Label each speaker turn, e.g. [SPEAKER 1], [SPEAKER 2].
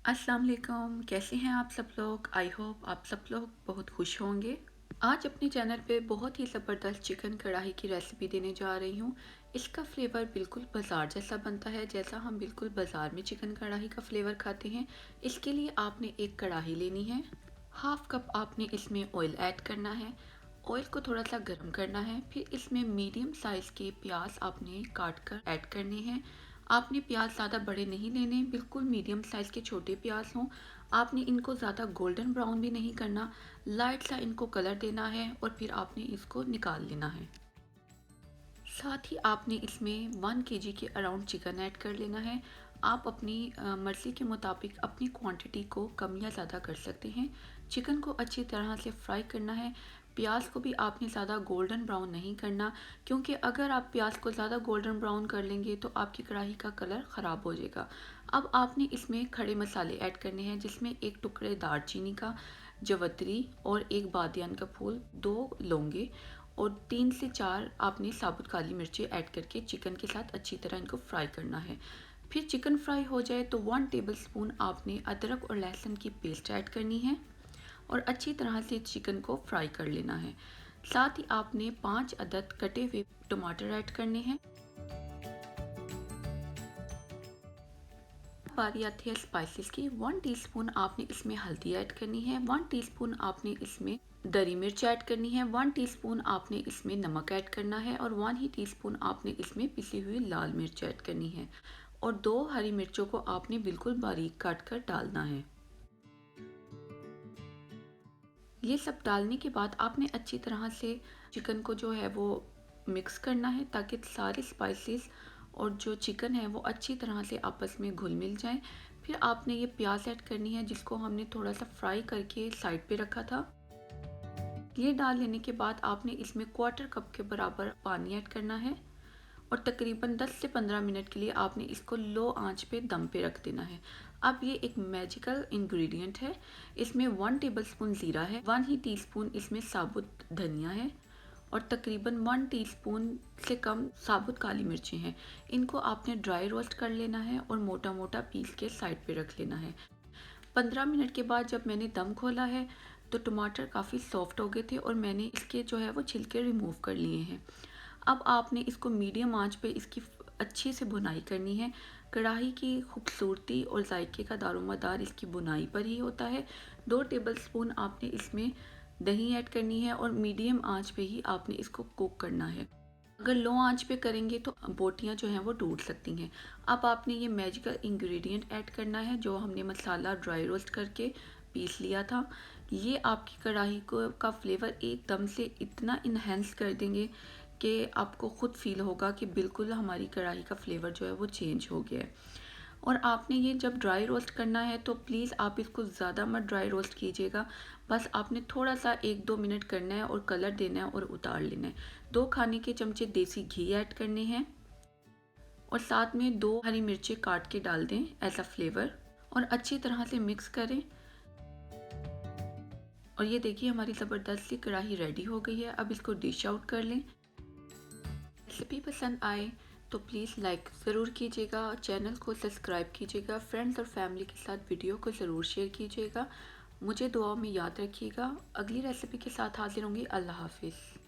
[SPEAKER 1] अस्सलाम वालेकुम, कैसे हैं आप सब लोग। आई होप आप सब लोग बहुत खुश होंगे। आज अपने चैनल पे बहुत ही ज़बरदस्त चिकन कढ़ाई की रेसिपी देने जा रही हूँ। इसका फ्लेवर बिल्कुल बाज़ार जैसा बनता है, जैसा हम बिल्कुल बाज़ार में चिकन कढ़ाई का फ्लेवर खाते हैं। इसके लिए आपने एक कढ़ाई लेनी है। हाफ कप आपने इसमें ऑयल ऐड करना है। ऑयल को थोड़ा सा गर्म करना है। फिर इसमें मीडियम साइज़ के प्याज आपने काट कर ऐड करने हैं। आपने प्याज ज़्यादा बड़े नहीं लेने, बिल्कुल मीडियम साइज़ के छोटे प्याज हों। आपने इनको ज़्यादा गोल्डन ब्राउन भी नहीं करना, लाइट सा इनको कलर देना है और फिर आपने इसको निकाल लेना है। साथ ही आपने इसमें 1 kg के अराउंड चिकन ऐड कर लेना है। आप अपनी मर्ज़ी के मुताबिक अपनी क्वांटिटी को कम या ज़्यादा कर सकते हैं। चिकन को अच्छी तरह से फ्राई करना है। प्याज को भी आपने ज़्यादा गोल्डन ब्राउन नहीं करना, क्योंकि अगर आप प्याज को ज़्यादा गोल्डन ब्राउन कर लेंगे तो आपकी कढ़ाई का कलर ख़राब हो जाएगा। अब आपने इसमें खड़े मसाले ऐड करने हैं, जिसमें एक टुकड़े दालचीनी का, जवतरी और एक बादियान का फूल, 2 लौंगे और 3 से 4 आपने साबुत काली मिर्चें ऐड करके चिकन के साथ अच्छी तरह इनको फ्राई करना है। फिर चिकन फ्राई हो जाए तो 1 टेबलस्पून आपने अदरक और लहसुन की पेस्ट ऐड करनी है और अच्छी तरह से चिकन को फ्राई कर लेना है। साथ ही आपने 5 अदद कटे हुए टमाटर ऐड करने हैं। बारी आती है स्पाइसेस की। 1 टीस्पून आपने इसमें हल्दी ऐड करनी है। 1 टीस्पून आपने इसमें दरी मिर्च ऐड करनी है। 1 टीस्पून आपने इसमें नमक ऐड करना है और 1 ही टीस्पून आपने इसमें पिसी हुई लाल मिर्च ऐड करनी है और 2 हरी मिर्चों को आपने बिल्कुल बारीक काट कर डालना है। ये सब डालने के बाद आपने अच्छी तरह से चिकन को जो है वो मिक्स करना है, ताकि सारे स्पाइसेस और जो चिकन है वो अच्छी तरह से आपस में घुल मिल जाए। फिर आपने ये प्याज ऐड करनी है, जिसको हमने थोड़ा सा फ्राई करके साइड पे रखा था। ये डाल लेने के बाद आपने इसमें क्वार्टर कप के बराबर पानी ऐड करना है और तकरीबन 10 से 15 मिनट के लिए आपने इसको लो आंच पे दम पे रख देना है। अब ये एक मैजिकल इंग्रेडिएंट है। इसमें 1 टेबलस्पून ज़ीरा है, 1 ही टीस्पून इसमें साबुत धनिया है और तकरीबन 1 टीस्पून से कम साबुत काली मिर्चें हैं। इनको आपने ड्राई रोस्ट कर लेना है और मोटा मोटा पीस के साइड पे रख लेना है। 15 मिनट के बाद जब मैंने दम खोला है तो टमाटर काफ़ी सॉफ्ट हो गए थे और मैंने इसके जो है वो छिलके रिमूव कर लिए हैं। अब आपने इसको मीडियम आंच पे इसकी अच्छी से भुनाई करनी है। कढ़ाई की खूबसूरती और जायके का दारोमदार इसकी बुनाई पर ही होता है। 2 टेबलस्पून आपने इसमें दही ऐड करनी है और मीडियम आंच पे ही आपने इसको कुक करना है। अगर लो आंच पे करेंगे तो बोटियां जो हैं वो टूट सकती हैं। अब आपने ये मैजिकल इंग्रेडिएंट ऐड करना है, जो हमने मसाला ड्राई रोस्ट करके पीस लिया था। ये आपकी कढ़ाई को का फ्लेवर एकदम से इतना इन्हेंस कर देंगे कि आपको ख़ुद फील होगा कि बिल्कुल हमारी कढ़ाई का फ्लेवर जो है वो चेंज हो गया है। और आपने ये जब ड्राई रोस्ट करना है तो प्लीज़ आप इसको ज़्यादा मत ड्राई रोस्ट कीजिएगा। बस आपने थोड़ा सा 1-2 मिनट करना है और कलर देना है और उतार लेना है। 2 खाने के चमचे देसी घी ऐड करने हैं और साथ में 2 हरी मिर्चें काट के डाल दें एज अ फ्लेवर और अच्छी तरह से मिक्स करें। और ये देखिए हमारी ज़बरदस्त सी कढ़ाई रेडी हो गई है। अब इसको डिश आउट कर लें। रेसिपी पसंद आए तो प्लीज़ लाइक ज़रूर कीजिएगा, चैनल को सब्सक्राइब कीजिएगा, फ्रेंड्स और फैमिली के साथ वीडियो को ज़रूर शेयर कीजिएगा। मुझे दुआओं में याद रखिएगा। अगली रेसिपी के साथ हाजिर होंगी। अल्लाह हाफिज़।